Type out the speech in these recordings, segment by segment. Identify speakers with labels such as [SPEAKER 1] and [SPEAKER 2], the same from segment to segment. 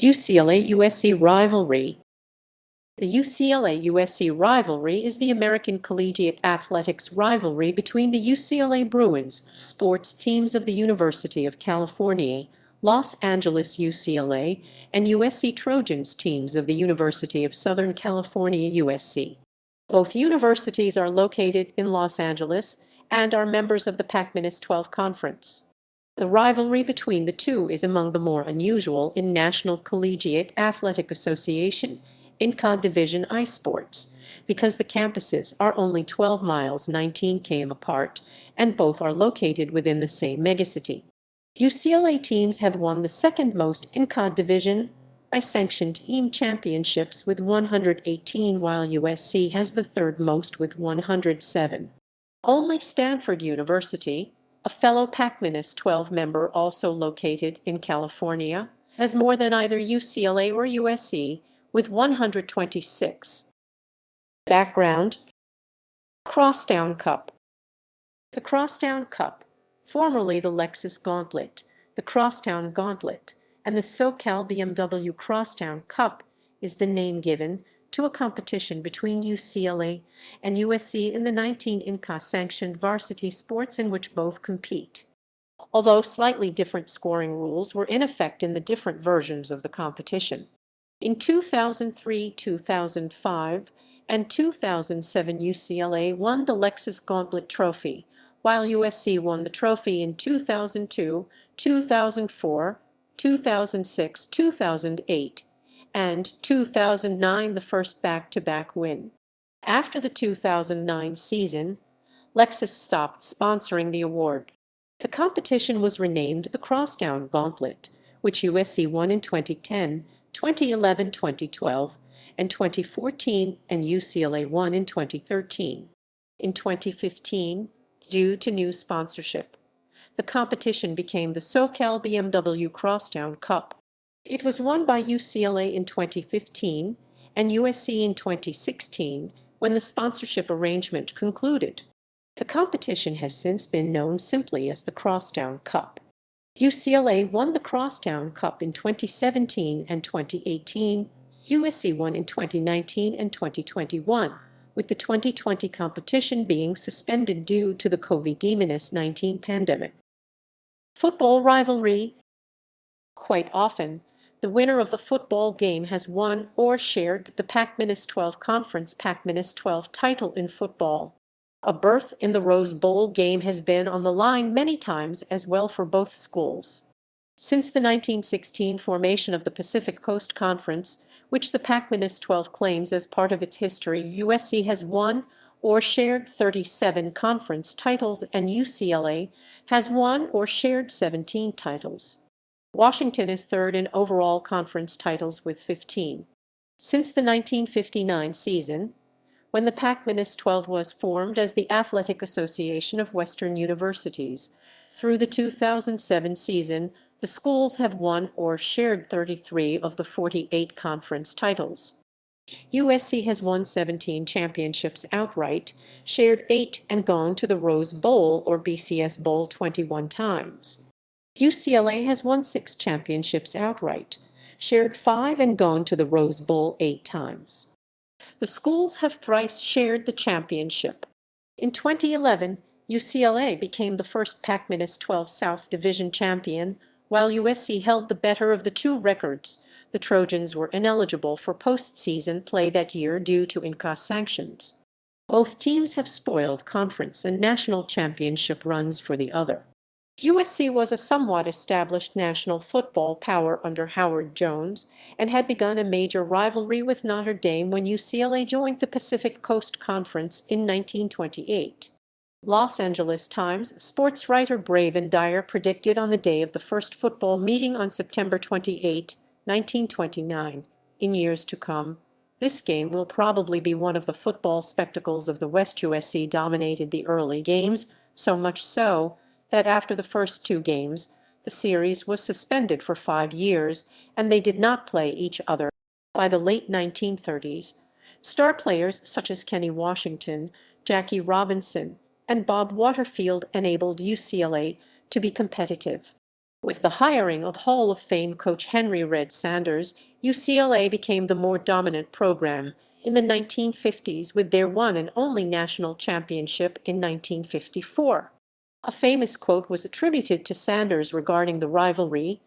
[SPEAKER 1] UCLA USC Rivalry. The UCLA USC Rivalry is the American collegiate athletics rivalry between the UCLA Bruins, sports teams of the University of California, Los Angeles UCLA, and USC Trojans teams of the University of Southern California USC. Both universities are located in Los Angeles and are members of the Pac-12 Conference. The rivalry between the two is among the more unusual in National Collegiate Athletic Association NCAA Division I sports, because the campuses are only 12 miles 19 km apart, and both are located within the same megacity. UCLA teams have won the second most NCAA Division I-sanctioned team championships with 118, while USC has the third most with 107. Only Stanford University, a fellow Pac-12 member also located in California, has more than either UCLA or USC, with 126. Background: Crosstown Cup. The Crosstown Cup, formerly the Lexus Gauntlet, the Crosstown Gauntlet, and the SoCal BMW Crosstown Cup, is the name given to a competition between UCLA and USC in the 19 NCAA-sanctioned varsity sports in which both compete. Although slightly different scoring rules were in effect in the different versions of the competition. In 2003, 2005, and 2007, UCLA won the Lexus Gauntlet Trophy, while USC won the trophy in 2002, 2004, 2006, 2008, and 2009, the first back-to-back win. After the 2009 season, Lexus stopped sponsoring the award. The competition was renamed the Crosstown Gauntlet, which USC won in 2010, 2011, 2012, and 2014, and UCLA won in 2013. In 2015, due to new sponsorship, the competition became the SoCal BMW Crosstown Cup. It was won by UCLA in 2015 and USC in 2016 when the sponsorship arrangement concluded. The competition has since been known simply as the Crosstown Cup. UCLA won the Crosstown Cup in 2017 and 2018, USC won in 2019 and 2021, with the 2020 competition being suspended due to the COVID-19 pandemic. Football rivalry. Quite often, the winner of the football game has won or shared the Pac-12 Conference Pac-12 title in football. A berth in the Rose Bowl game has been on the line many times as well for both schools. Since the 1916 formation of the Pacific Coast Conference, which the Pac-12 claims as part of its history, USC has won or shared 37 conference titles and UCLA has won or shared 17 titles. Washington is third in overall conference titles with 15. Since the 1959 season, when the Pac-12 was formed as the Athletic Association of Western Universities, through the 2007 season, the schools have won or shared 33 of the 48 conference titles. USC has won 17 championships outright, shared 8, and gone to the Rose Bowl or BCS Bowl 21 times. UCLA has won 6 championships outright, shared 5, and gone to the Rose Bowl 8 times. The schools have thrice shared the championship. In 2011, UCLA became the first Pac-12 South Division champion, while USC held the better of the two records. The Trojans were ineligible for postseason play that year due to NCAA sanctions. Both teams have spoiled conference and national championship runs for the other. USC was a somewhat established national football power under Howard Jones and had begun a major rivalry with Notre Dame when UCLA joined the Pacific Coast Conference in 1928. Los Angeles Times sports writer Braven Dyer predicted on the day of the first football meeting on September 28, 1929, "In years to come, this game will probably be one of the football spectacles of the West. USC dominated the early games, so much so that after the first 2 games, the series was suspended for 5 years, and they did not play each other. By the late 1930s, star players such as Kenny Washington, Jackie Robinson, and Bob Waterfield enabled UCLA to be competitive. With the hiring of Hall of Fame coach Henry "Red" Sanders, UCLA became the more dominant program in the 1950s with their one and only national championship in 1954. A famous quote was attributed to Sanders regarding the rivalry: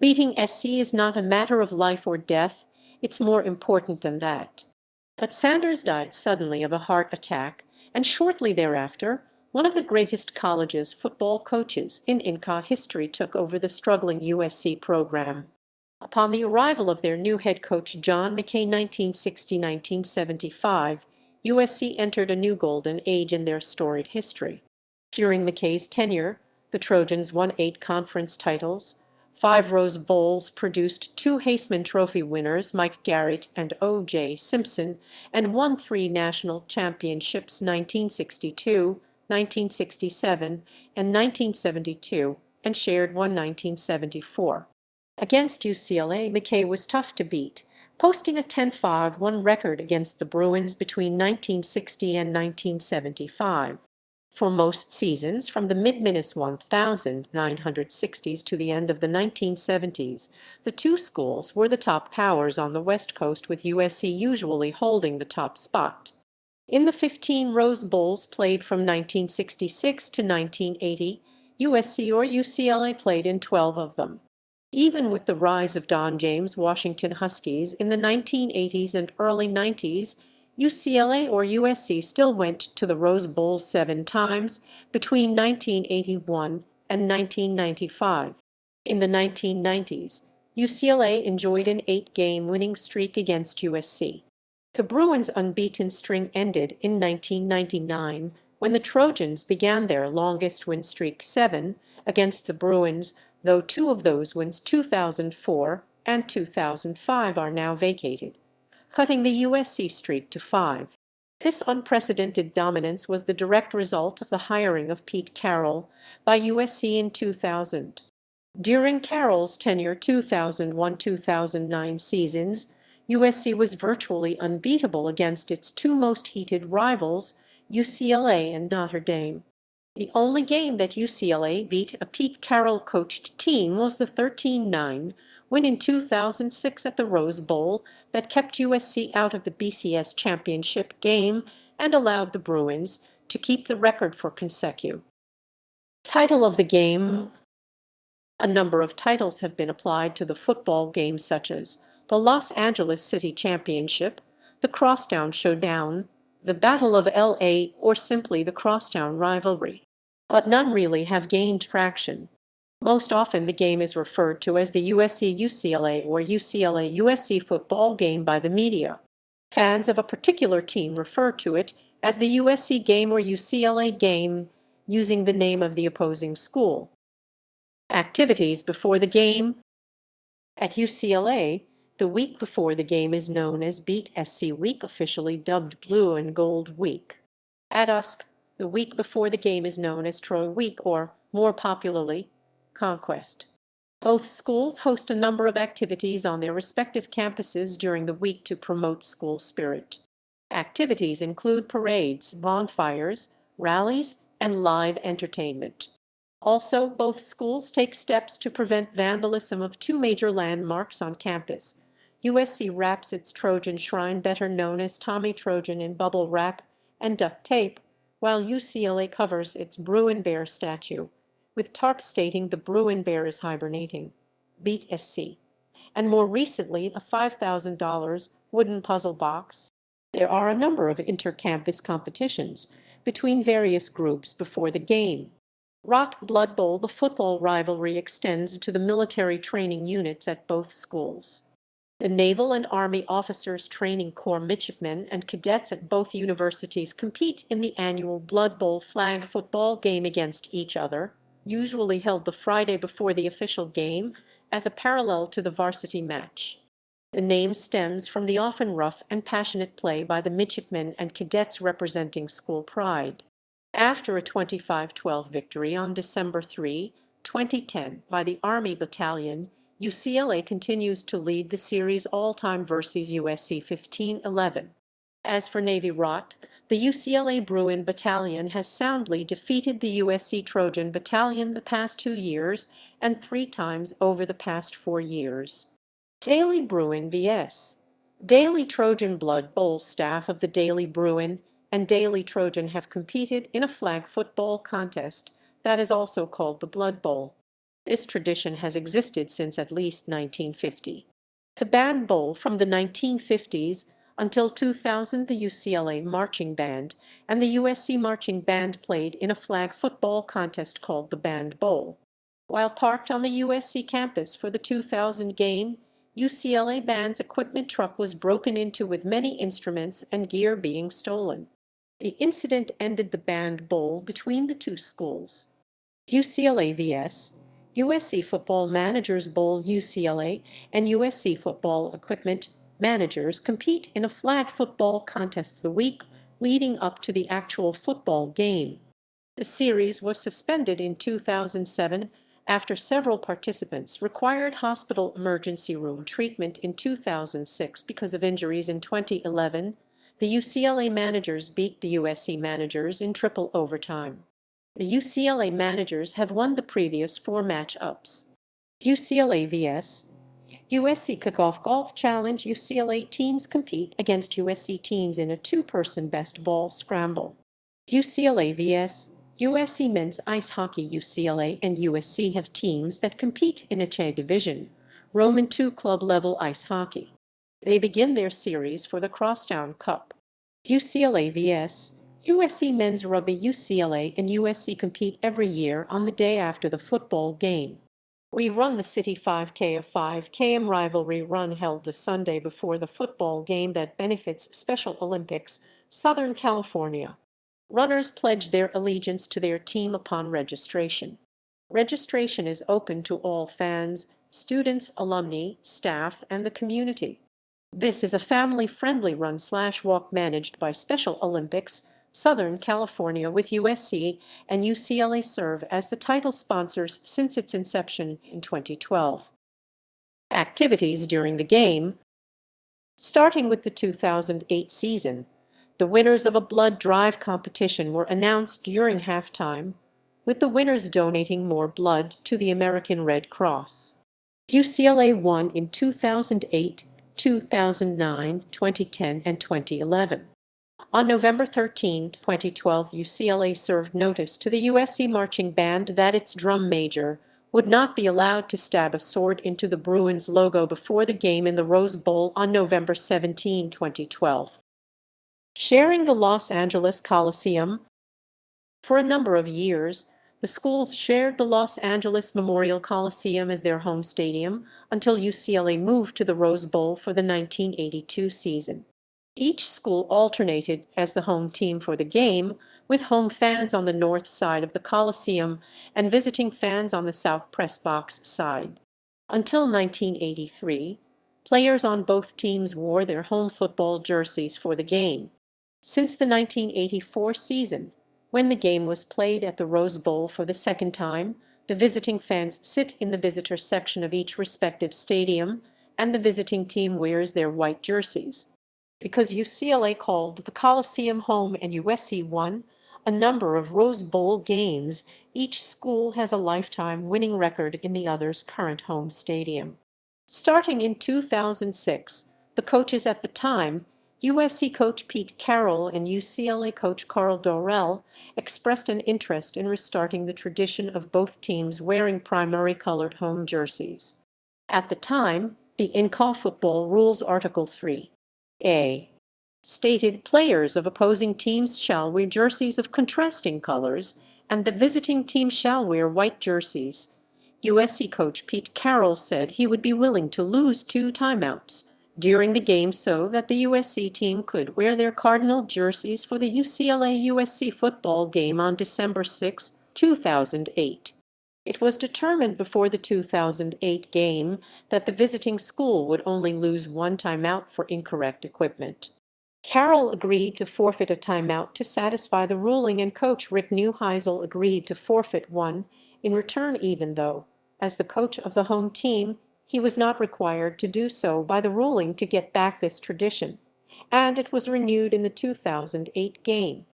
[SPEAKER 1] "Beating SC is not a matter of life or death, it's more important than that." But Sanders died suddenly of a heart attack, and shortly thereafter, one of the greatest college's football coaches in Inca history took over the struggling USC program. Upon the arrival of their new head coach John McKay 1960–1975, USC entered a new golden age in their storied history. During McKay's tenure, the Trojans won 8 conference titles, 5 Rose Bowls, produced 2 Heisman Trophy winners, Mike Garrett and O.J. Simpson, and won 3 national championships, 1962, 1967, and 1972, and shared one 1974. Against UCLA, McKay was tough to beat, posting a 10-5-1 record against the Bruins between 1960 and 1975. For most seasons, from the mid-1960s to the end of the 1970s, the two schools were the top powers on the West Coast, with USC usually holding the top spot. In the 15 Rose Bowls played from 1966 to 1980, USC or UCLA played in 12 of them. Even with the rise of Don James' Washington Huskies in the 1980s and early 90s, UCLA or USC still went to the Rose Bowl 7 times between 1981 and 1995. In the 1990s, UCLA enjoyed an 8-game winning streak against USC. The Bruins' unbeaten string ended in 1999 when the Trojans began their longest win streak, 7, against the Bruins, though 2 of those wins, 2004 and 2005, are now vacated, cutting the USC streak to 5. This unprecedented dominance was the direct result of the hiring of Pete Carroll by USC in 2000. During Carroll's tenure 2001–2009 seasons, USC was virtually unbeatable against its 2 most heated rivals, UCLA and Notre Dame. The only game that UCLA beat a Pete Carroll-coached team was the 13-9 win in 2006 at the Rose Bowl that kept USC out of the BCS championship game and allowed the Bruins to keep the record for consecutive. Title of the game. A number of titles have been applied to the football game, such as the Los Angeles City Championship, the Crosstown Showdown, the Battle of LA, or simply the Crosstown Rivalry. But none really have gained traction. Most often the game is referred to as the USC-UCLA or UCLA-USC football game by the media. Fans of a particular team refer to it as the USC game or UCLA game, using the name of the opposing school. Activities before the game. At UCLA, the week before the game is known as Beat SC Week, officially dubbed Blue and Gold Week. At USC, the week before the game is known as Troy Week, or, more popularly, Conquest. Both schools host a number of activities on their respective campuses during the week to promote school spirit. Activities include parades, bonfires, rallies, and live entertainment. Also, both schools take steps to prevent vandalism of 2 major landmarks on campus. USC wraps its Trojan shrine, better known as Tommy Trojan, in bubble wrap and duct tape, while UCLA covers its Bruin Bear statue with tarp stating the Bruin Bear is hibernating. Beat SC. And more recently, a $5,000 wooden puzzle box. There are a number of inter-campus competitions between various groups before the game. Rock Blood Bowl. The football rivalry extends to the military training units at both schools. The Naval and Army Officers Training Corps midshipmen and cadets at both universities compete in the annual Blood Bowl flag football game against each other, usually held the Friday before the official game, as a parallel to the varsity match. The name stems from the often rough and passionate play by the midshipmen and cadets representing school pride. After a 25-12 victory on December 3, 2010 by the Army Battalion, UCLA continues to lead the series all-time versus USC 15-11. As for Navy Rot, The UCLA Bruin Battalion has soundly defeated the USC Trojan Battalion the past 2 years and 3 times over the past 4 years. Daily Bruin vs. Daily Trojan Blood Bowl. Staff of the Daily Bruin and Daily Trojan have competed in a flag football contest that is also called the Blood Bowl. This tradition has existed since at least 1950. The Band Bowl. From the 1950s until 2000, the UCLA Marching Band and the USC Marching Band played in a flag football contest called the Band Bowl. While parked on the USC campus for the 2000 game, UCLA Band's equipment truck was broken into with many instruments and gear being stolen. The incident ended the Band Bowl between the two schools. UCLA vs. USC Football Managers Bowl. UCLA and USC football equipment managers compete in a flag football contest the week leading up to the actual football game. The series was suspended in 2007 after several participants required hospital emergency room treatment in 2006 because of injuries. In 2011, the UCLA managers beat the USC managers in triple overtime. The UCLA managers have won the previous 4 matchups. UCLA vs. USC Kickoff Golf Challenge. UCLA teams compete against USC teams in a 2-person best ball scramble. UCLA vs. USC Men's Ice Hockey. UCLA and USC have teams that compete in a Division II club level ice hockey. They begin their series for the Crosstown Cup. UCLA vs. USC Men's Rugby. UCLA and USC compete every year on the day after the football game. We run the City 5K, a 5 km rivalry run held the Sunday before the football game that benefits Special Olympics, Southern California. Runners pledge their allegiance to their team upon registration. Registration is open to all fans, students, alumni, staff, and the community. This is a family-friendly run/walk managed by Special Olympics, Southern California, with USC and UCLA serve as the title sponsors since its inception in 2012. Activities during the game. Starting with the 2008 season, the winners of a blood drive competition were announced during halftime, with the winners donating more blood to the American Red Cross. UCLA won in 2008, 2009, 2010, and 2011. On November 13, 2012, UCLA served notice to the USC Marching Band that its drum major would not be allowed to stab a sword into the Bruins logo before the game in the Rose Bowl on November 17, 2012. Sharing the Los Angeles Coliseum. For a number of years, the schools shared the Los Angeles Memorial Coliseum as their home stadium until UCLA moved to the Rose Bowl for the 1982 season. Each school alternated as the home team for the game, with home fans on the north side of the Coliseum and visiting fans on the south press box side. Until 1983, players on both teams wore their home football jerseys for the game. Since the 1984 season, when the game was played at the Rose Bowl for the second time, the visiting fans sit in the visitor section of each respective stadium, and the visiting team wears their white jerseys. Because UCLA called the Coliseum home and USC won a number of Rose Bowl games, each school has a lifetime winning record in the other's current home stadium. Starting in 2006, the coaches at the time, USC coach Pete Carroll and UCLA coach Carl Dorrell, expressed an interest in restarting the tradition of both teams wearing primary-colored home jerseys. At the time, the in-call football rules Article 3A stated players of opposing teams shall wear jerseys of contrasting colors, and the visiting team shall wear white jerseys. USC coach Pete Carroll said he would be willing to lose 2 timeouts during the game so that the USC team could wear their Cardinal jerseys for the UCLA-USC football game on December 6, 2008. It was determined before the 2008 game that the visiting school would only lose 1 timeout for incorrect equipment. Carroll agreed to forfeit a timeout to satisfy the ruling, and coach Rick Neuheisel agreed to forfeit 1 in return, even though, as the coach of the home team, he was not required to do so by the ruling to get back this tradition, and it was renewed in the 2008 game.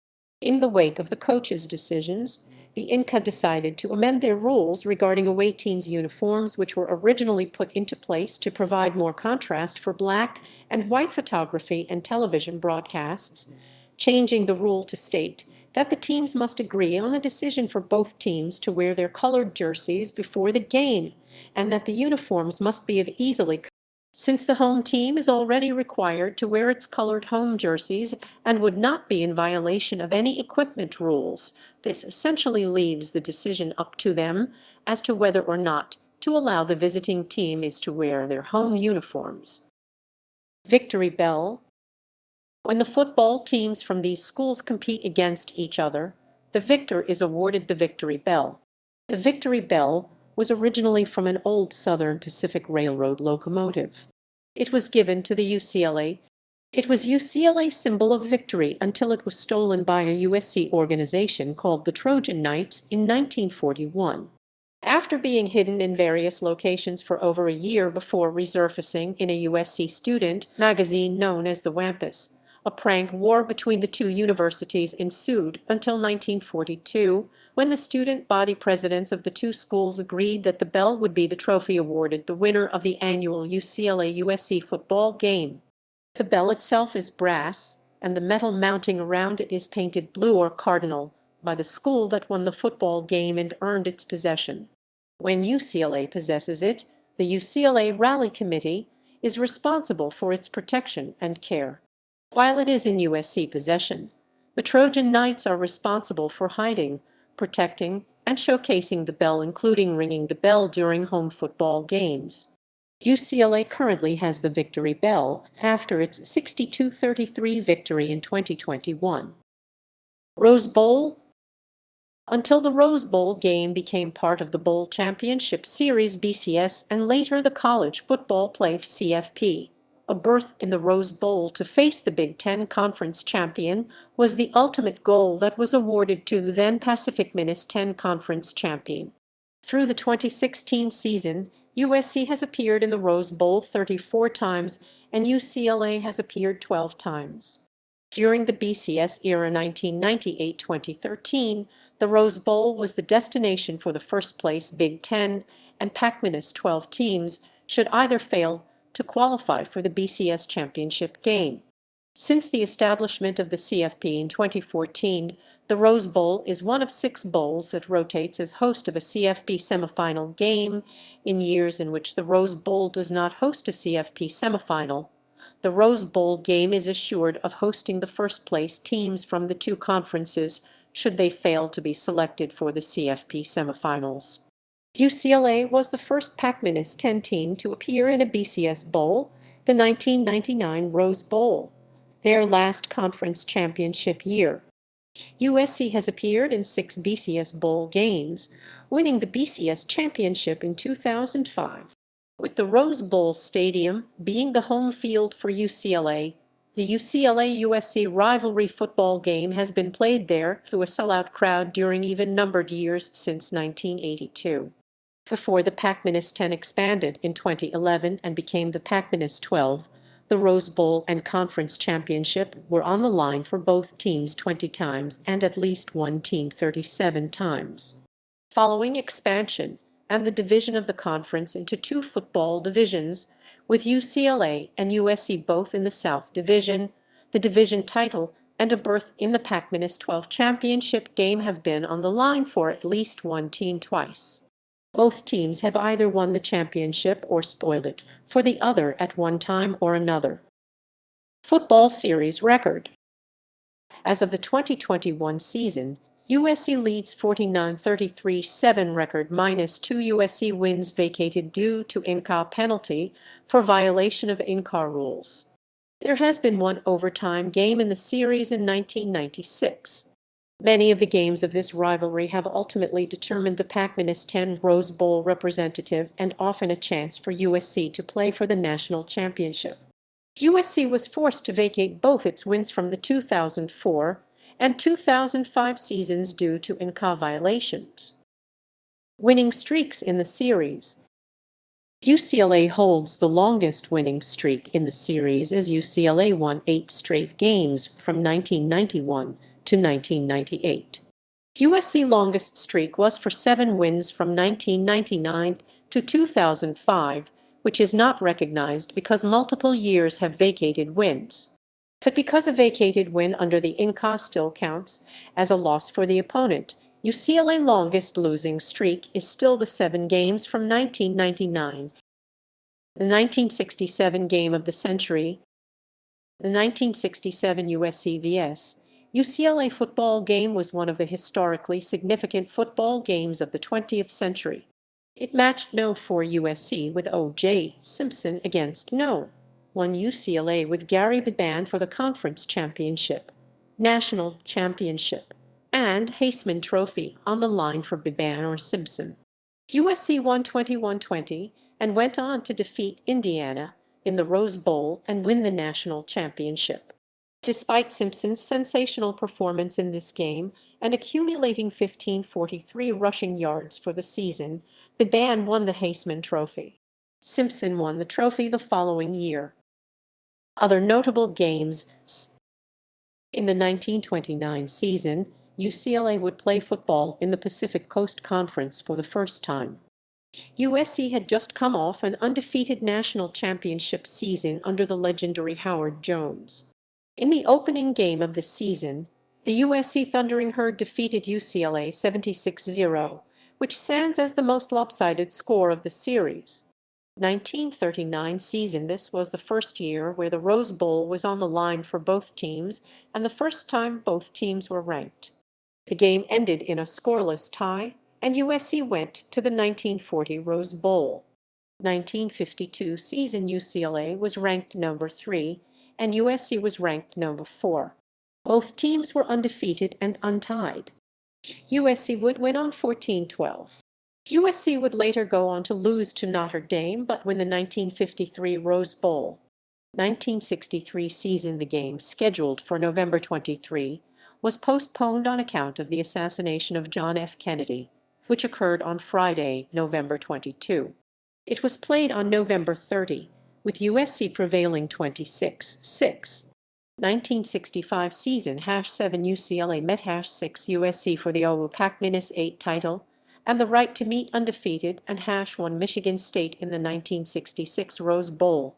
[SPEAKER 1] In the wake of the coaches' decisions, the Inca decided to amend their rules regarding away teams' uniforms, which were originally put into place to provide more contrast for black and white photography and television broadcasts, changing the rule to state that the teams must agree on the decision for both teams to wear their colored jerseys before the game, and that the uniforms must be of easily. Since the home team is already required to wear its colored home jerseys and would not be in violation of any equipment rules, this essentially leaves the decision up to them as to whether or not to allow the visiting team is to wear their home uniforms. Victory Bell. When the football teams from these schools compete against each other, the victor is awarded the Victory Bell. The Victory Bell was originally from an old Southern Pacific Railroad locomotive. It was given to the UCLA. It was UCLA's symbol of victory until it was stolen by a USC organization called the Trojan Knights in 1941. After being hidden in various locations for over a year before resurfacing in a USC student magazine known as the Wampus, a prank war between the two universities ensued until 1942, when the student body presidents of the two schools agreed that the bell would be the trophy awarded the winner of the annual UCLA-USC football game. The bell itself is brass, and the metal mounting around it is painted blue or cardinal by the school that won the football game and earned its possession. When UCLA possesses it, the UCLA Rally Committee is responsible for its protection and care. While it is in USC possession, the Trojan Knights are responsible for hiding, protecting, and showcasing the bell, including ringing the bell during home football games. UCLA currently has the Victory Bell after its 62-33 victory in 2021. Rose Bowl. Until the Rose Bowl game became part of the Bowl Championship Series (BCS) and later the College Football Playoff (CFP), a berth in the Rose Bowl to face the Big Ten Conference champion was the ultimate goal that was awarded to the then Pacific Minutes 10 Conference champion. Through the 2016 season, USC has appeared in the Rose Bowl 34 times and UCLA has appeared 12 times. During the BCS era 1998-2013, the Rose Bowl was the destination for the first-place Big Ten and Pac-12 teams should either fail to qualify for the BCS championship game. Since the establishment of the CFP in 2014, the Rose Bowl is one of 6 bowls that rotates as host of a CFP semifinal game. In years in which the Rose Bowl does not host a CFP semifinal, the Rose Bowl game is assured of hosting the first-place teams from the two conferences should they fail to be selected for the CFP semifinals. UCLA was the first Pac-10 team to appear in a BCS Bowl, the 1999 Rose Bowl, their last conference championship year. USC has appeared in 6 BCS Bowl games, winning the BCS championship in 2005. With the Rose Bowl Stadium being the home field for UCLA, the UCLA-USC rivalry football game has been played there to a sellout crowd during even-numbered years since 1982. Before the Pac-10 expanded in 2011 and became the Pac-12, the Rose Bowl and Conference Championship were on the line for both teams 20 times and at least one team 37 times. Following expansion and the division of the conference into 2 football divisions, with UCLA and USC both in the South Division, the division title and a berth in the Pac-12 championship game have been on the line for at least one team twice. Both teams have either won the championship or spoiled it for the other at one time or another. Football Series record. As of the 2021 season, USC leads 49-33-7 record -2 USC wins vacated due to in-car penalty for violation of in-car rules. There has been one overtime game in the series in 1996. Many of the games of this rivalry have ultimately determined the Pac-10 Rose Bowl representative and often a chance for USC to play for the national championship. USC was forced to vacate both its wins from the 2004 and 2005 seasons due to in-car violations. Winning streaks in the series. UCLA holds the longest winning streak in the series as UCLA won 8 straight games from 1991 to 1998. USC's longest streak was for 7 wins from 1999 to 2005, which is not recognized because multiple years have vacated wins. But because a vacated win under the INCA still counts as a loss for the opponent, UCLA's longest losing streak is still the 7 games from 1999. The 1967 Game of the Century, the 1967 USCVS UCLA football game was one of the historically significant football games of the 20th century. It matched No. 4 USC with O.J. Simpson against No. 1 UCLA with Gary Beban for the conference championship, national championship, and Heisman Trophy on the line for Beban or Simpson. USC won 21-20 and went on to defeat Indiana in the Rose Bowl and win the national championship. Despite Simpson's sensational performance in this game and accumulating 1543 rushing yards for the season, Beban won the Heisman Trophy. Simpson won the trophy the following year. Other notable games: in the 1929 season, UCLA would play football in the Pacific Coast Conference for the first time. USC had just come off an undefeated national championship season under the legendary Howard Jones. In the opening game of the season, the USC Thundering Herd defeated UCLA 76-0, which stands as the most lopsided score of the series. 1939 season. This was the first year where the Rose Bowl was on the line for both teams and the first time both teams were ranked. The game ended in a scoreless tie, and USC went to the 1940 Rose Bowl. 1952 season. UCLA was ranked number 3, and USC was ranked number 4. Both teams were undefeated and untied. USC would win on 14-12. USC would later go on to lose to Notre Dame but win the 1953 Rose Bowl. 1963 season. The game, scheduled for November 23, was postponed on account of the assassination of John F. Kennedy, which occurred on Friday, November 22. It was played on November 30, with USC prevailing 26-6. 1965 season. #7 UCLA met #6 USC for the OU-Pac-8 title and the right to meet undefeated, and #1 Michigan State in the 1966 Rose Bowl.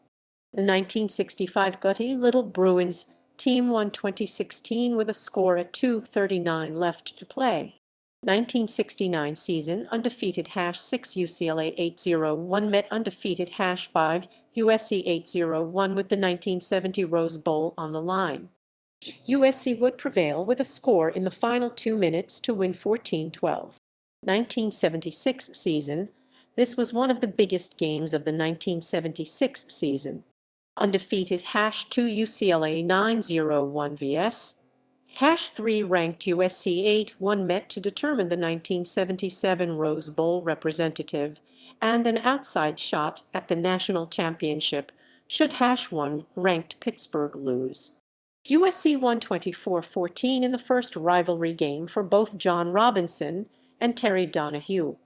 [SPEAKER 1] The 1965 gutty little Bruins team won 2016 with a score at 2:39 left to play. 1969 season. Undefeated #6 UCLA 8-0-1 met undefeated #5 USC 8-0-1 with the 1970 Rose Bowl on the line. USC would prevail with a score in the final 2 minutes to win 14-12. 1976 season. This was one of the biggest games of the 1976 season. Undefeated #2 UCLA 9-0-1 vs. #3 ranked USC 8-1 met to determine the 1977 Rose Bowl representative and an outside shot at the national championship should #1 ranked Pittsburgh lose. USC won 24-14 in the first rivalry game for both John Robinson and Terry Donahue.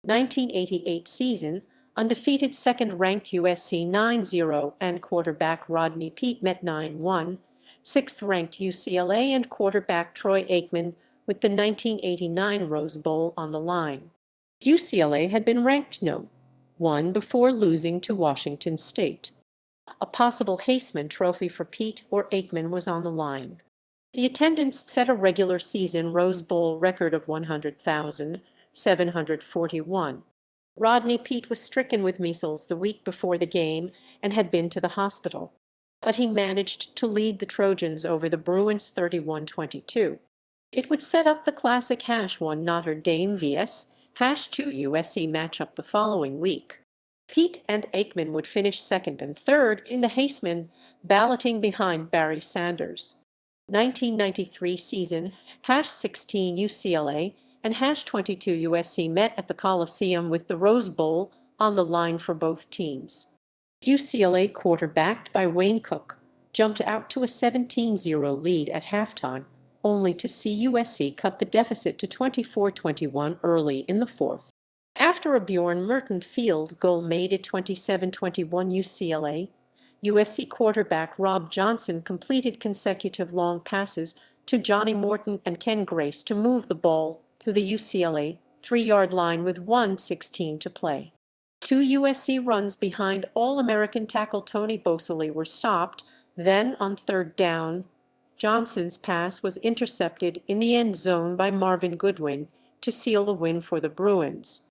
[SPEAKER 1] 1988 season. Undefeated second-ranked USC 9-0 and quarterback Rodney Peete met 9-1. Sixth-ranked UCLA and quarterback Troy Aikman with the 1989 Rose Bowl on the line. UCLA had been ranked No. 1 before losing to Washington State. A possible Heisman Trophy for Peete or Aikman was on the line. The attendance set a regular season Rose Bowl record of 100,741. Rodney Peete was stricken with measles the week before the game and had been to the hospital, but he managed to lead the Trojans over the Bruins 31-22. It would set up the classic #1 Notre Dame vs. #2 USC matchup the following week. Peete and Aikman would finish second and third in the Heisman, balloting behind Barry Sanders. 1993 season. #16 UCLA and #22 USC met at the Coliseum with the Rose Bowl on the line for both teams. UCLA, quarterbacked by Wayne Cook, jumped out to a 17-0 lead at halftime, only to see USC cut the deficit to 24-21 early in the fourth. After a Bjorn Merton field goal made it 27-21 UCLA, USC quarterback Rob Johnson completed consecutive long passes to Johnny Morton and Ken Grace to move the ball to the UCLA 3-yard line with 1:16 to play. Two USC runs behind All-American tackle Tony Boselli were stopped. Then, on third down, Johnson's pass was intercepted in the end zone by Marvin Goodwin to seal the win for the Bruins.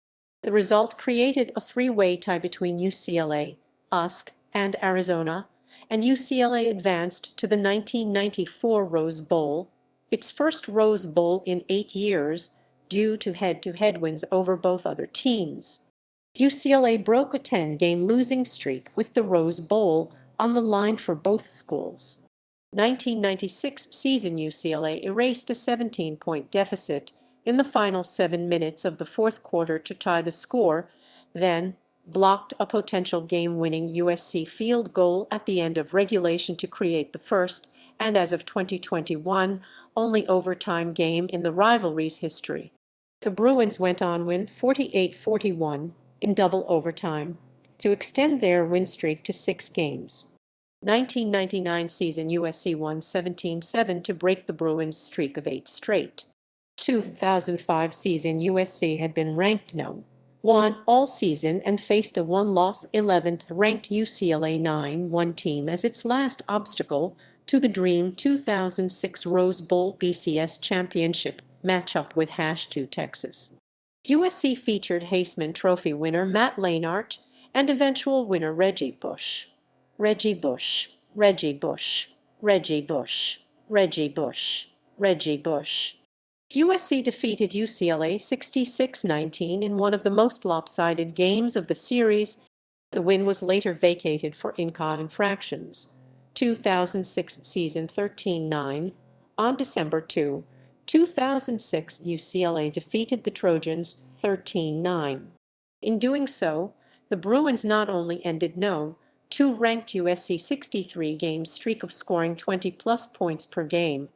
[SPEAKER 1] The result created a three-way tie between UCLA, USC, and Arizona, and UCLA advanced to the 1994 Rose Bowl, its first Rose Bowl in 8 years, due to head-to-head wins over both other teams. UCLA broke a 10-game losing streak with the Rose Bowl on the line for both schools. 1996 season UCLA erased a 17-point deficit in the final 7 minutes of the fourth quarter to tie the score, then blocked a potential game-winning USC field goal at the end of regulation to create the first, and as of 2021, only overtime game in the rivalry's history. The Bruins went on win 48-41 in double overtime to extend their win streak to 6 games. 1999 season USC won 17-7 to break the Bruins' streak of 8 straight. 2005 season USC had been ranked No. 1 all season and faced a 1-loss 11th-ranked UCLA 9-1 team as its last obstacle to the dream 2006 Rose Bowl BCS championship matchup with #2 Texas. USC featured Heisman Trophy winner Matt Leinart and eventual winner Reggie Bush. Reggie Bush, Reggie Bush, Reggie Bush, Reggie Bush, Reggie Bush. USC defeated UCLA 66-19 in one of the most lopsided games of the series. The win was later vacated for in-con infractions. 2006 season 13-9. On December 2, 2006, UCLA defeated the Trojans 13-9. In doing so, the Bruins not only ended No. 2 ranked USC 63-game streak of scoring 20-plus points per game,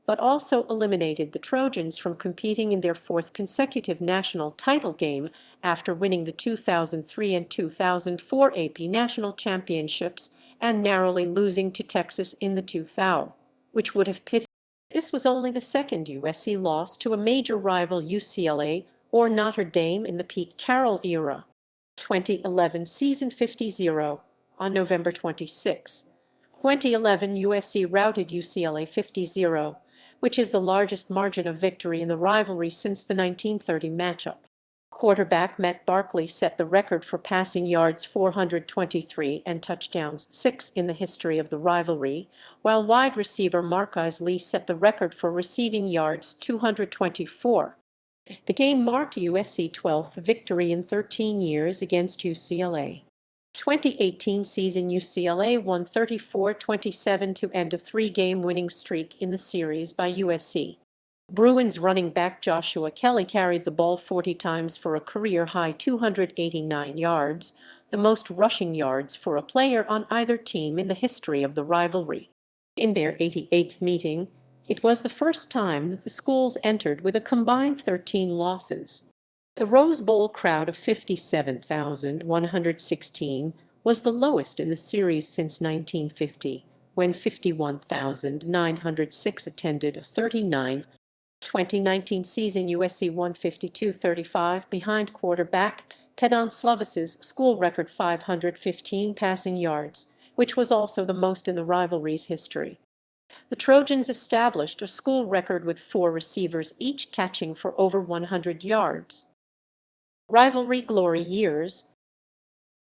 [SPEAKER 1] but also eliminated the Trojans from competing in their 4th consecutive national title game after winning the 2003 and 2004 AP National Championships and narrowly losing to Texas in the 2000, which would have pitted. This was only the second USC loss to a major rival UCLA or Notre Dame in the Pete Carroll era. 2011 season 50-0 on November 26. 2011 USC routed UCLA 50-0, which is the largest margin of victory in the rivalry since the 1930 matchup. Quarterback Matt Barkley set the record for passing yards 423 and touchdowns 6 in the history of the rivalry, while wide receiver Marquise Lee set the record for receiving yards 224. The game marked USC's 12th victory in 13 years against UCLA. 2018 season UCLA won 34-27 to end a 3-game winning streak in the series by USC. Bruins running back Joshua Kelly carried the ball 40 times for a career-high 289 yards, the most rushing yards for a player on either team in the history of the rivalry. In their 88th meeting, it was the first time that the schools entered with a combined 13 losses. The Rose Bowl crowd of 57,116 was the lowest in the series since 1950, when 51,906 attended a 2019 season USC won 52-35 behind quarterback Kedon Slovis's school record 515 passing yards, which was also the most in the rivalry's history. The Trojans established a school record with 4 receivers each catching for over 100 yards. Rivalry glory years.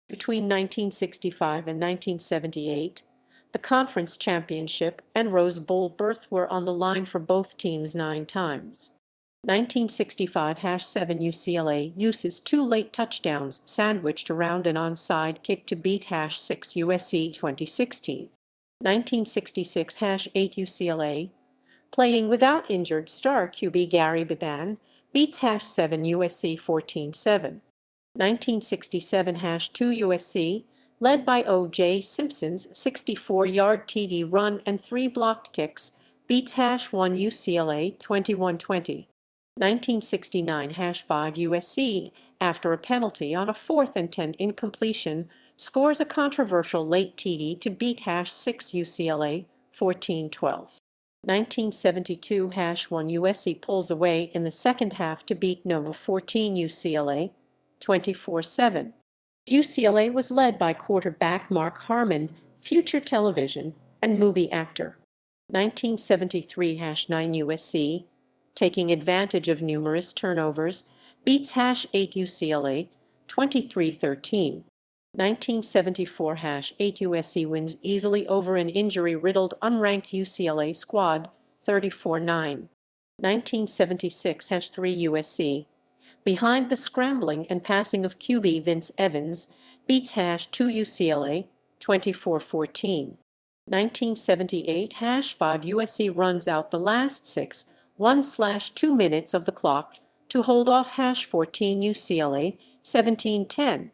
[SPEAKER 1] Between 1965 and 1978, the conference championship and Rose Bowl berth were on the line for both teams 9 times. 1965-7 UCLA uses 2 late touchdowns sandwiched around an onside kick to beat #6 USC 2016. 1966-8 UCLA, playing without injured star QB Gary Biban, beats #7 USC 14-7. 1967-2 USC, led by O.J. Simpson's 64-yard TD run and 3 blocked kicks, beats #1 UCLA 21-20. 1969-5 USC after a penalty on a 4th and 10 incompletion, scores a controversial late TD to beat #6 UCLA 14-12. 1972 #1 USC pulls away in the second half to beat No. 14 UCLA 24-7. UCLA was led by quarterback Mark Harmon, future television and movie actor. 1973 9 USC, taking advantage of numerous turnovers, beats #8 UCLA 23-13. 1974 #8 USC wins easily over an injury-riddled unranked UCLA squad 34-9. 1976 #3 USC, behind the scrambling and passing of QB Vince Evans, beats #2 UCLA 24-14. 1978 #5 USC runs out the last 1/2 minutes of the clock to hold off #14 UCLA 17-10.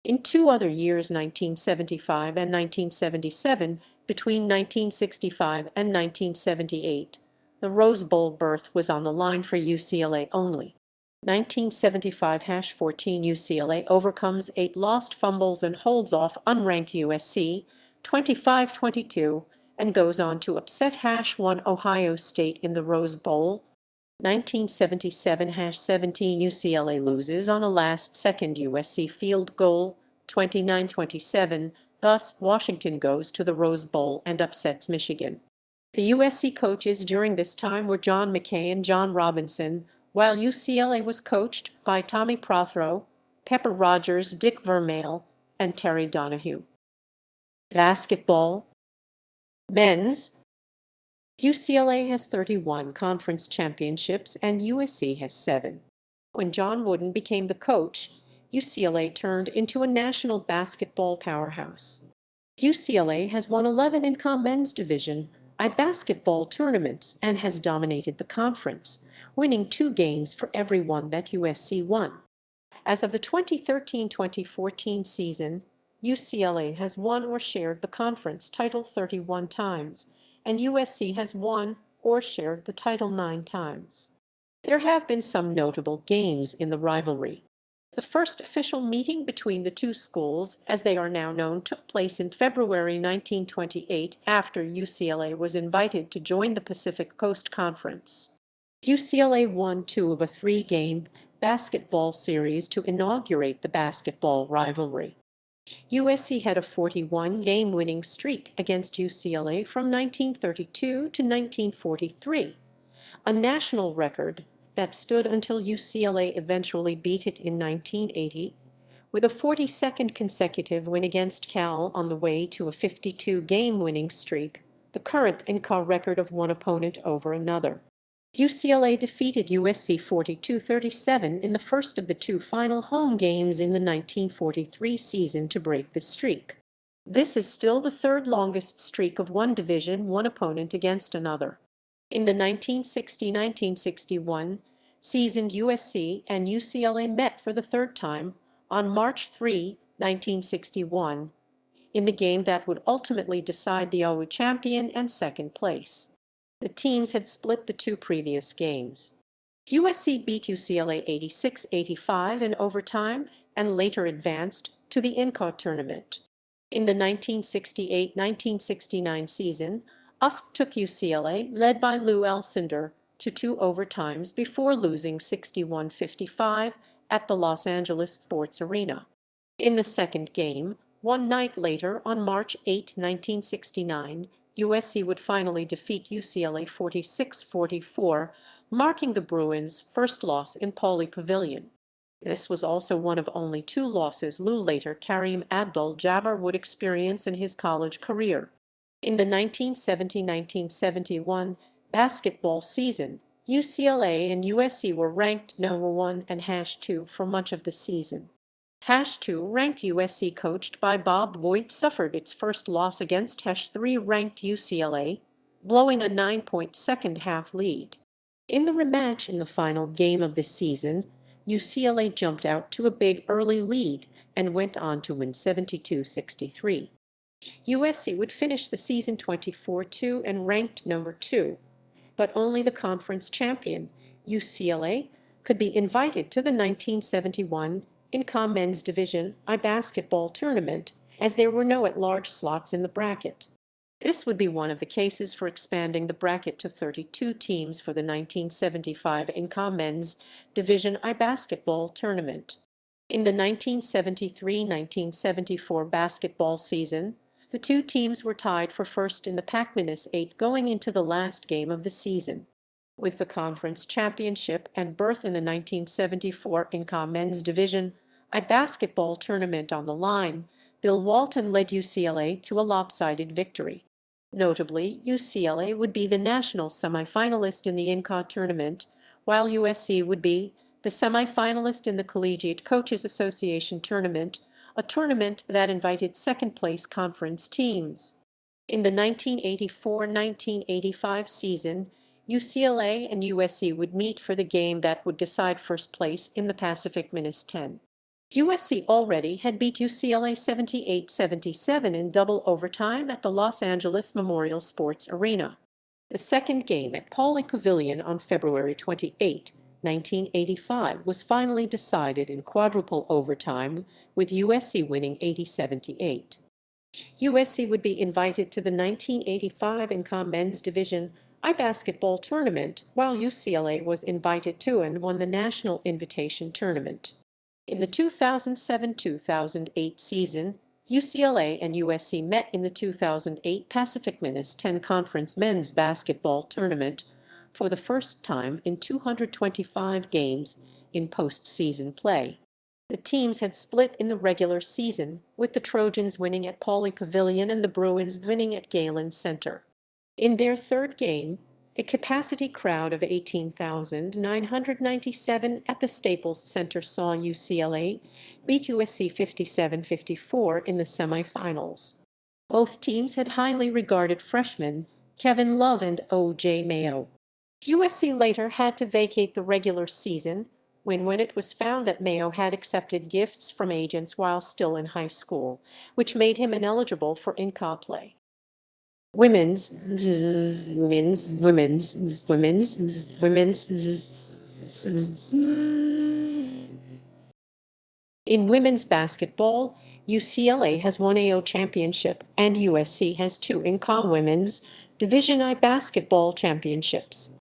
[SPEAKER 1] In two other years, 1975 and 1977, between 1965 and 1978, the Rose Bowl berth was on the line for UCLA only. 1975 #14 UCLA overcomes 8 lost fumbles and holds off unranked USC 25-22 and goes on to upset #1 Ohio State in the Rose Bowl. 1977 #17 UCLA loses on a last-second USC field goal 29-27, thus Washington goes to the Rose Bowl and upsets Michigan. The USC coaches during this time were John McKay and John Robinson, while UCLA was coached by Tommy Prothro, Pepper Rogers, Dick Vermeil, and Terry Donahue. Basketball. Men's. UCLA has 31 conference championships and USC has 7. When John Wooden became the coach, UCLA turned into a national basketball powerhouse. UCLA has won 11 in men's Division I basketball tournaments and has dominated the conference, winning 2 games for every one that USC won. As of the 2013-2014 season, UCLA has won or shared the conference title 31 times, and USC has won or shared the title 9 times. There have been some notable games in the rivalry. The first official meeting between the two schools, as they are now known, took place in February 1928 after UCLA was invited to join the Pacific Coast Conference. UCLA won 2 of a 3-game basketball series to inaugurate the basketball rivalry. USC had a 41-game winning streak against UCLA from 1932 to 1943, a national record that stood until UCLA eventually beat it in 1980, with a 42nd consecutive win against Cal on the way to a 52-game winning streak, the current NCAA record of one opponent over another. UCLA defeated USC 42-37 in the first of the 2 final home games in the 1943 season to break the streak. This is still the 3rd longest streak of one Division I opponent against another. In the 1960-1961 season, USC and UCLA met for the 3rd time on March 3, 1961, in the game that would ultimately decide the OU champion and 2nd place. The teams had split the 2 previous games. USC beat UCLA 86-85 in overtime and later advanced to the NCAA tournament. In the 1968-1969 season, USC took UCLA, led by Lou Alcindor, to 2 overtimes before losing 61-55 at the Los Angeles Sports Arena. In the 2nd game, one night later on March 8, 1969, USC would finally defeat UCLA 46-44, marking the Bruins' first loss in Pauley Pavilion. This was also one of only 2 losses Lou later Kareem Abdul-Jabbar would experience in his college career. In the 1970-1971 basketball season, UCLA and USC were ranked number 1 and #2 for much of the season. #2 ranked USC, coached by Bob Boyd, suffered its first loss against #3 ranked UCLA, blowing a 9-point second-half lead. In the rematch in the final game of the season, UCLA jumped out to a big early lead and went on to win 72-63. USC would finish the season 24-2 and ranked number 2, but only the conference champion, UCLA, could be invited to the 1971 INCA Men's Division I basketball tournament, as there were no at-large slots in the bracket. This would be one of the cases for expanding the bracket to 32 teams for the 1975 INCA Men's Division I basketball tournament. In the 1973-1974 basketball season, the two teams were tied for first in the Pac-8 going into the last game of the season. With the conference championship and berth in the 1974 INCA Men's Division I basketball tournament on the line, Bill Walton led UCLA to a lopsided victory. Notably, UCLA would be the national semifinalist in the INCA tournament, while USC would be the semifinalist in the Collegiate Coaches Association tournament, a tournament that invited second-place conference teams. In the 1984-1985 season, UCLA and USC would meet for the game that would decide first place in the Pacific Minus 10. USC already had beat UCLA 78-77 in double overtime at the Los Angeles Memorial Sports Arena. The second game at Pauley Pavilion on February 28, 1985 was finally decided in quadruple overtime, with USC winning 80-78. USC would be invited to the 1985 INCA Men's Division I basketball tournament, while UCLA was invited to and won the National Invitation Tournament. In the 2007-2008 season, UCLA and USC met in the 2008 Pacific Minus 10 Conference Men's Basketball Tournament for the first time in 225 games in postseason play. The teams had split in the regular season, with the Trojans winning at Pauley Pavilion and the Bruins winning at Galen Center. In their third game, a capacity crowd of 18,997 at the Staples Center saw UCLA beat USC 57-54 in the semifinals. Both teams had highly regarded freshmen Kevin Love and O.J. Mayo. USC later had to vacate the regular season when it was found that Mayo had accepted gifts from agents while still in high school, which made him ineligible for INCA play. Women's. In women's basketball, UCLA has one AO championship and USC has two INCA Women's Division I basketball championships.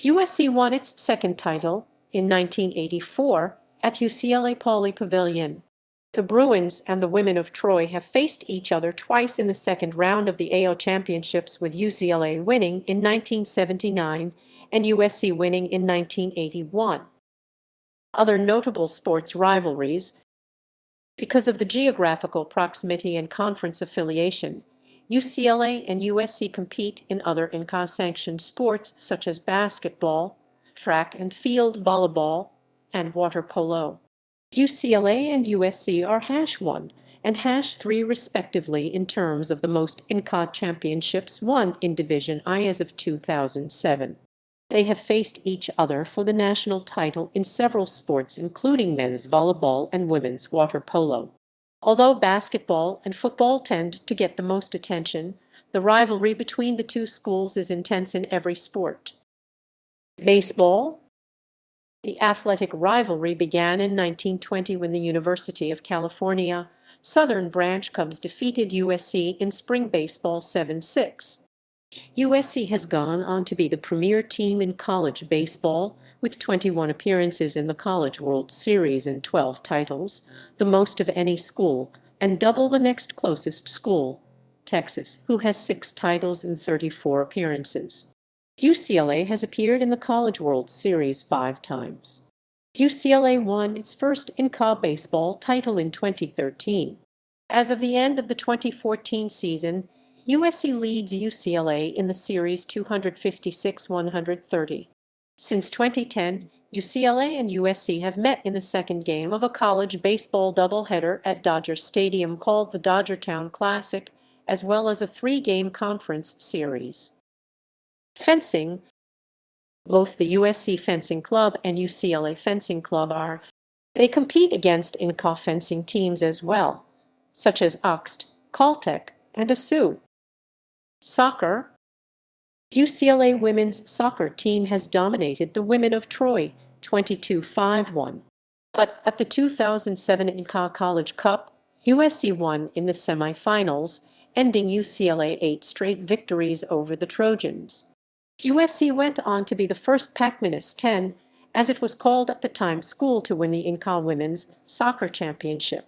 [SPEAKER 1] USC won its second title in 1984 at UCLA Pauley Pavilion. The Bruins and the Women of Troy have faced each other twice in the second round of the AO Championships, with UCLA winning in 1979 and USC winning in 1981. Other notable sports rivalries. Because of the geographical proximity and conference affiliation, UCLA and USC compete in other INCA-sanctioned sports such as basketball, track and field volleyball, and water polo. UCLA and USC are #1 and #3 respectively in terms of the most INCA championships won in Division I as of 2007. They have faced each other for the national title in several sports, including men's volleyball and women's water polo. Although basketball and football tend to get the most attention, the rivalry between the two schools is intense in every sport. Baseball. The athletic rivalry began in 1920 when the University of California Southern Branch Cubs defeated USC in spring baseball 7-6. USC has gone on to be the premier team in college baseball, with 21 appearances in the College World Series and 12 titles, the most of any school, and double the next closest school, Texas, who has 6 titles and 34 appearances. UCLA has appeared in the College World Series 5 times. UCLA won its first INCA baseball title in 2013. As of the end of the 2014 season, USC leads UCLA in the series 256-130. Since 2010, UCLA and USC have met in the second game of a college baseball doubleheader at Dodger Stadium called the Dodgertown Classic, as well as a 3-game conference series. Fencing. Both the USC Fencing Club and UCLA Fencing Club they compete against INCA fencing teams as well, such as UCST, Caltech, and ASU. Soccer. UCLA women's soccer team has dominated the Women of Troy 22-5-1. But at the 2007 Inca College Cup, USC won in the semifinals, ending UCLA 8 straight victories over the Trojans. USC went on to be the first Pac-10, as it was called at the time, school to win the Inca Women's Soccer Championship.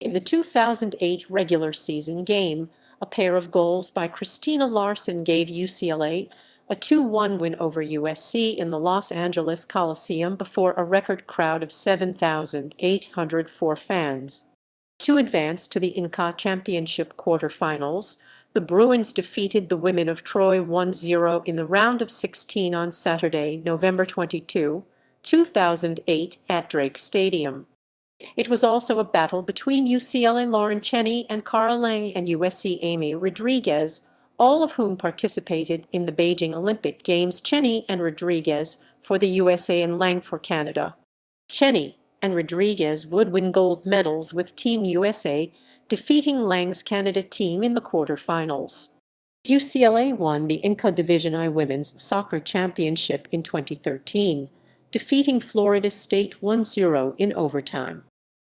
[SPEAKER 1] In the 2008 regular season game, a pair of goals by Christina Larson gave UCLA a 2-1 win over USC in the Los Angeles Coliseum before a record crowd of 7,804 fans. To advance to the Inca Championship quarterfinals, the Bruins defeated the women of Troy 1-0 in the round of 16 on Saturday, November 22, 2008 at Drake Stadium. It was also a battle between UCLA Lauren Cheney and Cara Lang and USC Amy Rodriguez, all of whom participated in the Beijing Olympic Games. Cheney and Rodriguez for the USA and Lang for Canada. Cheney and Rodriguez would win gold medals with Team USA, defeating Lang's Canada team in the quarterfinals. UCLA won the Inca Division I Women's Soccer Championship in 2013, defeating Florida State 1-0 in overtime.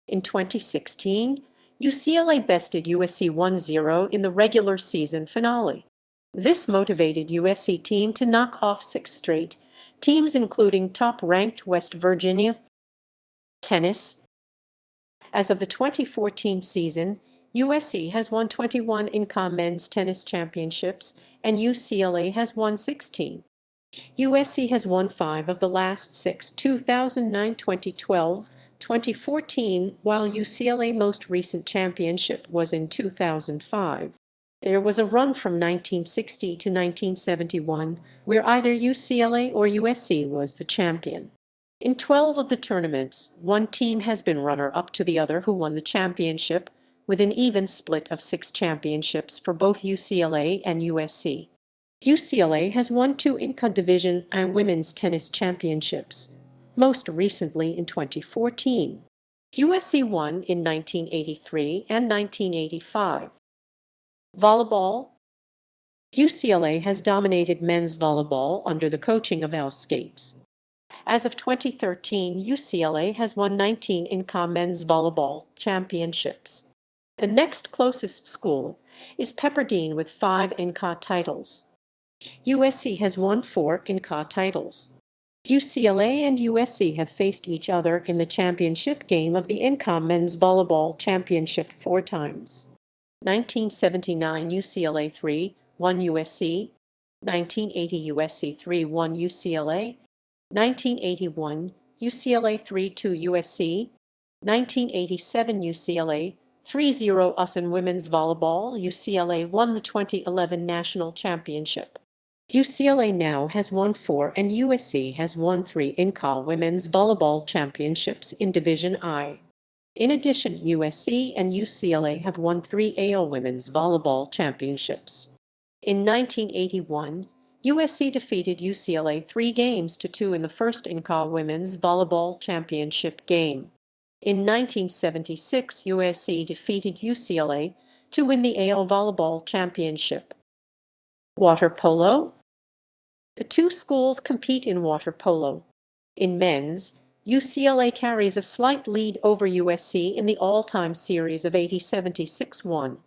[SPEAKER 1] In 2016, UCLA bested USC 1-0 in the regular season finale. This motivated USC team to knock off 6 straight teams, including top-ranked West Virginia. Tennis. As of the 2014 season, USC has won 21 Inca men's tennis championships, and UCLA has won 16. USC has won 5 of the last 6: 2009, 2012, 2014, while UCLA's most recent championship was in 2005. There was a run from 1960 to 1971 where either UCLA or USC was the champion. In 12 of the tournaments, one team has been runner-up to the other who won the championship, with an even split of 6 championships for both UCLA and USC. UCLA has won 2 Inca Division I women's tennis championships, most recently in 2014. USC won in 1983 and 1985. Volleyball. UCLA has dominated men's volleyball under the coaching of Uscvs. As of 2013, UCLA has won 19 Inca men's volleyball championships. The next closest school is Pepperdine with 5 Inca titles. USC has won 4 Inca titles. UCLA and USC have faced each other in the championship game of the Inca men's volleyball championship 4 times. 1979 UCLA 3-1 USC, 1980 USC 3-1 UCLA, 1981 UCLA 3-2 USC, 1987 UCLA 3-0 US in women's volleyball. UCLA won the 2011 national championship. UCLA now has won 4 and USC has won 3 Inca women's volleyball championships in Division I. In addition, USC and UCLA have won 3 AL women's volleyball championships. In 1981, USC defeated UCLA 3-2 in the first Inca women's volleyball championship game. In 1976, USC defeated UCLA to win the AL volleyball championship. Water polo. The 2 schools compete in water polo. In men's, UCLA carries a slight lead over USC in the all-time series of 80-76-1.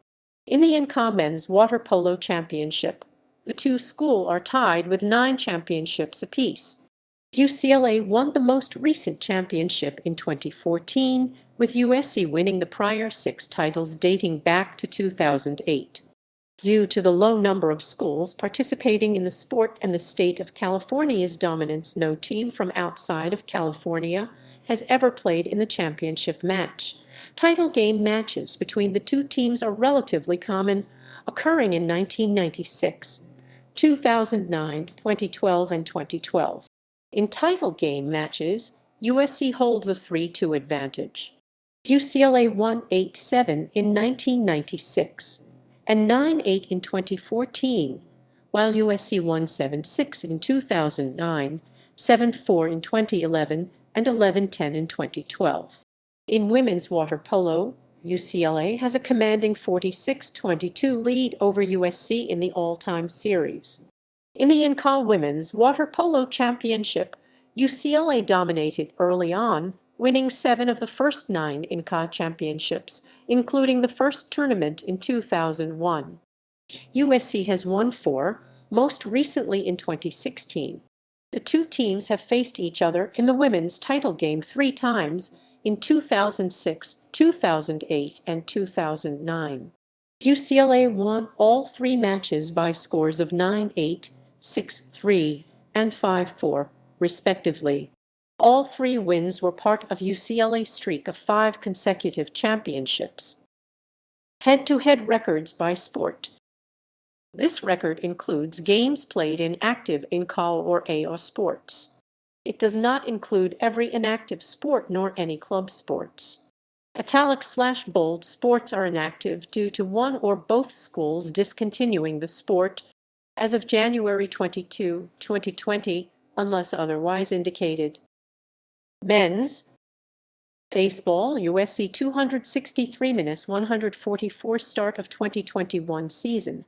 [SPEAKER 1] In the Inca men's water polo championship, the 2 schools are tied with 9 championships apiece. UCLA won the most recent championship in 2014, with USC winning the prior 6 titles dating back to 2008. Due to the low number of schools participating in the sport and the state of California's dominance, no team from outside of California has ever played in the championship match. Title game matches between the 2 teams are relatively common, occurring in 1996, 2009, 2012, and 2012. In title game matches, USC holds a 3-2 advantage. UCLA won 8-7 in 1996 and 9-8 in 2014, while USC won 7-6 in 2009, 7-4 in 2011, and 11-10 in 2012. In women's water polo, UCLA has a commanding 46-22 lead over USC in the all-time series. In the Inca women's water polo championship, UCLA dominated early on, winning 7 of the first 9 Inca championships, including the first tournament in 2001. USC has won 4, most recently in 2016. The two teams have faced each other in the women's title game 3 times, in 2006, 2008, and 2009. UCLA won all 3 matches by scores of 9-8, 6-3, and 5-4, respectively. All 3 wins were part of UCLA's streak of 5 consecutive championships. Head-to-head records by sport. This record includes games played in active Inca or AO sports. It does not include every inactive sport nor any club sports. Italic/bold sports are inactive due to one or both schools discontinuing the sport as of January 22, 2020, unless otherwise indicated. Men's baseball, USC 263-144 start of 2021 season.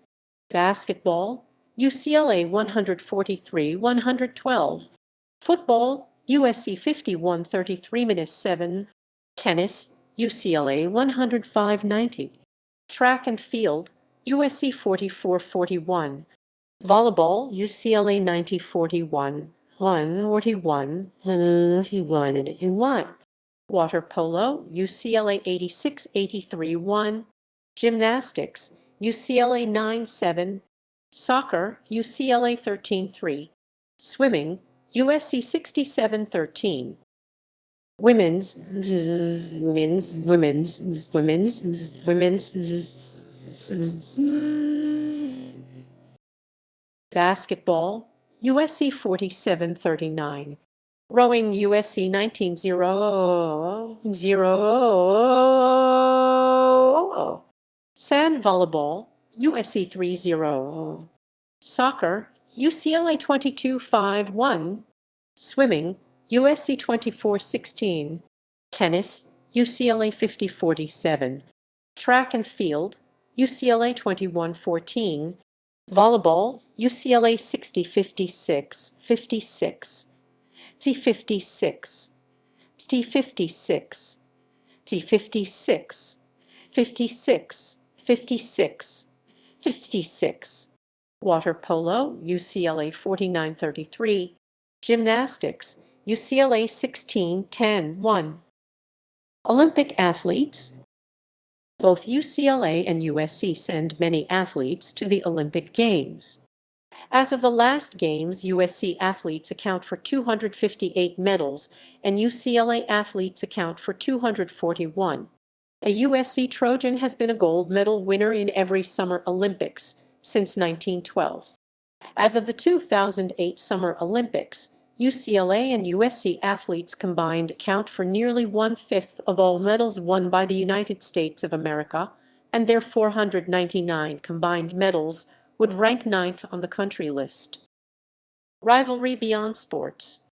[SPEAKER 1] Basketball, UCLA 143-112. Football, USC 51-33-7. Tennis, UCLA 105-90. Track and field, USC 44-41. Volleyball, UCLA 90-41. 141-1. Water polo, UCLA 86-83-1. Gymnastics, UCLA 9-7. Soccer, UCLA 13-3. Swimming, USC 67-13. Women's basketball, USC 47-39. Rowing, USC 19-0. Sand volleyball, USC 3-0. Soccer, UCLA 22-5-1. Swimming, USC 24-16. Tennis, UCLA 50-47. Track and field, UCLA 21-14. Volleyball, UCLA 60-56, 56. T56, T56, T56, 56, 56, 56. Water polo, UCLA 49-33. Gymnastics, UCLA 16-10-1. Olympic athletes. Both UCLA and USC send many athletes to the Olympic Games. As of the last Games, USC athletes account for 258 medals, and UCLA athletes account for 241. A USC Trojan has been a gold medal winner in every Summer Olympics since 1912. As of the 2008 Summer Olympics, UCLA and USC athletes combined account for nearly 1/5 of all medals won by the United States of America, and their 499 combined medals would rank 9th on the country list. Rivalry beyond sports.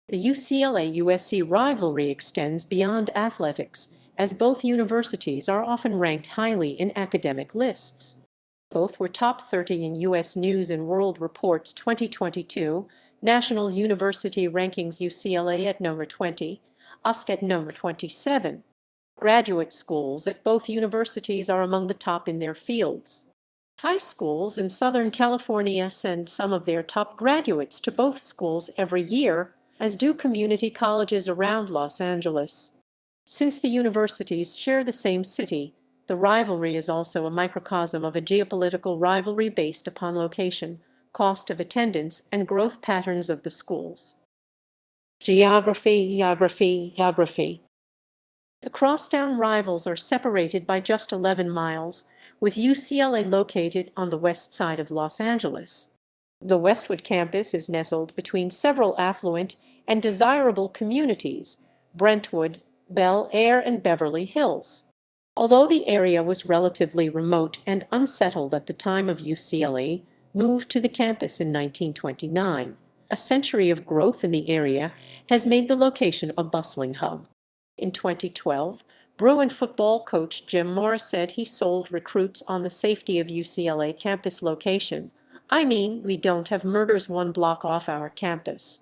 [SPEAKER 1] The UCLA-USC rivalry extends beyond athletics, as both universities are often ranked highly in academic lists. Both were top 30 in U.S. News & World Report's 2022 National University Rankings, UCLA at number 20, USC at number 27. Graduate schools at both universities are among the top in their fields. High schools in Southern California send some of their top graduates to both schools every year, as do community colleges around Los Angeles. Since the universities share the same city, the rivalry is also a microcosm of a geopolitical rivalry based upon location, cost of attendance, and growth patterns of the schools. Geography. The Crosstown rivals are separated by just 11 miles, with UCLA located on the west side of Los Angeles. The Westwood campus is nestled between several affluent and desirable communities, Brentwood, Bel Air, and Beverly Hills. Although the area was relatively remote and unsettled at the time of UCLA moved to the campus in 1929, a century of growth in the area has made the location a bustling hub. In 2012, Bruin football coach Jim Morris said he sold recruits on the safety of UCLA campus location. "I mean, we don't have murders 1 block off our campus."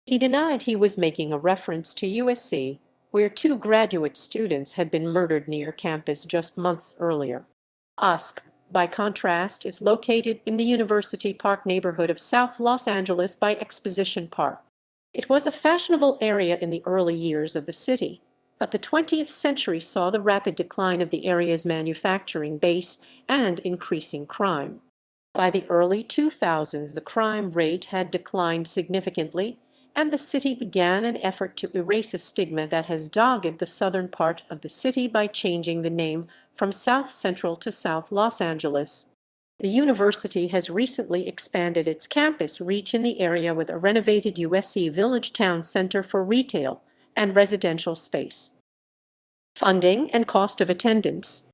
[SPEAKER 1] He denied he was making a reference to USC, where two graduate students had been murdered near campus just months earlier. USC, by contrast, is located in the University Park neighborhood of South Los Angeles by Exposition Park. It was a fashionable area in the early years of the city, but the 20th century saw the rapid decline of the area's manufacturing base and increasing crime. By the early 2000s, the crime rate had declined significantly, and the city began an effort to erase a stigma that has dogged the southern part of the city by changing the name from South Central to South Los Angeles. The university has recently expanded its campus reach in the area with a renovated USC Village Town Center for retail and residential space. Funding and cost of attendance.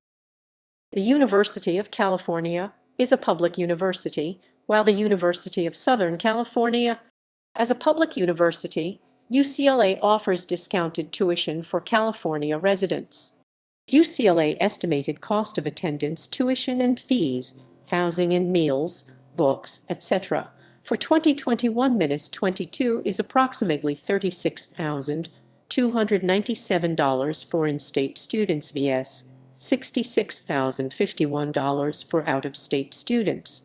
[SPEAKER 1] The University of California is a public university, while the University of Southern California, as a public university, UCLA offers discounted tuition for California residents. UCLA estimated cost of attendance, tuition and fees, housing and meals, books, etc. for 2021-22 is approximately $36,297 for in-state students vs. $66,051 for out-of-state students.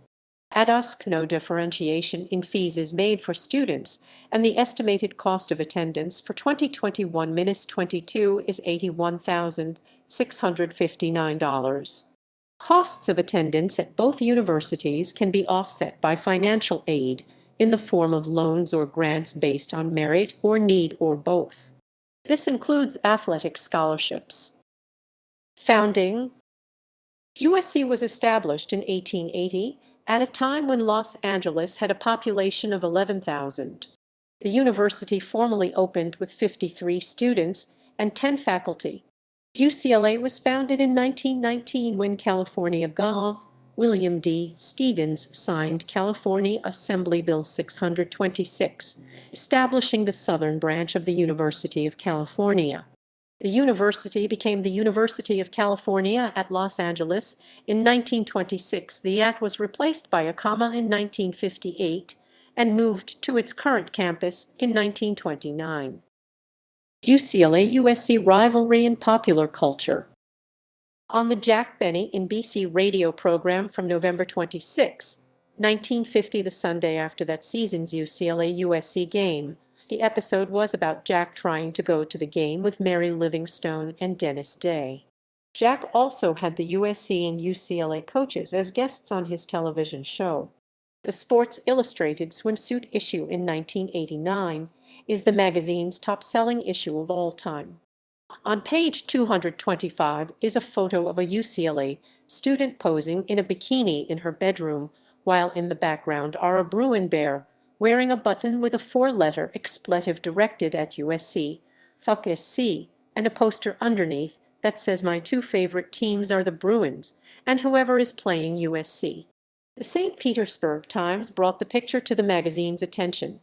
[SPEAKER 1] At USC, no differentiation in fees is made for students, and the estimated cost of attendance for 2021-22 is $81,659. Costs of attendance at both universities can be offset by financial aid in the form of loans or grants based on merit or need or both. This includes athletic scholarships. Founding. USC was established in 1880 at a time when Los Angeles had a population of 11,000. The university formally opened with 53 students and 10 faculty. UCLA was founded in 1919 when California Gov. William D. Stevens signed California Assembly Bill 626, establishing the southern branch of the University of California. The university became the University of California at Los Angeles in 1926. The act was replaced by a comma in 1958 and moved to its current campus in 1929. UCLA-USC rivalry in popular culture. On the Jack Benny in BC radio program from November 26, 1950, the Sunday after that season's UCLA-USC game, the episode was about Jack trying to go to the game with Mary Livingstone and Dennis Day. Jack also had the USC and UCLA coaches as guests on his television show. The Sports Illustrated swimsuit issue in 1989 is the magazine's top-selling issue of all time. On page 225 is a photo of a UCLA student posing in a bikini in her bedroom, while in the background are a Bruin bear wearing a button with a four-letter expletive directed at USC, "Fuck SC," and a poster underneath that says "My two favorite teams are the Bruins and whoever is playing USC." The St. Petersburg Times brought the picture to the magazine's attention.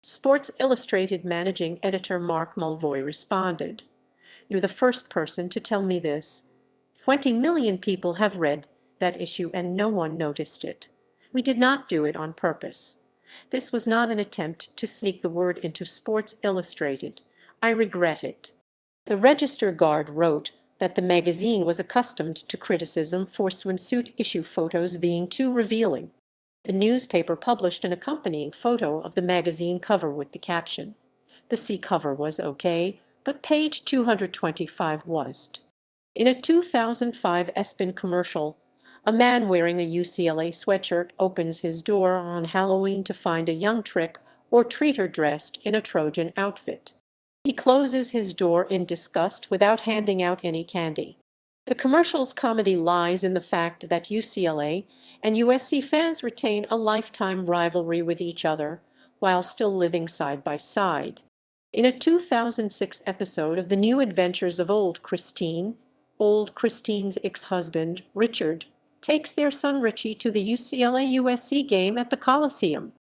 [SPEAKER 1] Sports Illustrated managing editor Mark Mulvoy responded, "You're the first person to tell me this. 20 million people have read that issue and no one noticed it. We did not do it on purpose. This was not an attempt to sneak the word into Sports Illustrated. I regret it." The Register Guard wrote that the magazine was accustomed to criticism for swimsuit issue photos being too revealing. The newspaper published an accompanying photo of the magazine cover with the caption, "The C cover was okay, but page 225 wasn't." In a 2005 ESPN commercial, a man wearing a UCLA sweatshirt opens his door on Halloween to find a young trick or treater dressed in a Trojan outfit. He closes his door in disgust without handing out any candy. The commercial's comedy lies in the fact that UCLA and USC fans retain a lifetime rivalry with each other while still living side by side. In a 2006 episode of The New Adventures of Old Christine's ex-husband, Richard, takes their son Richie to the UCLA-USC game at the Coliseum.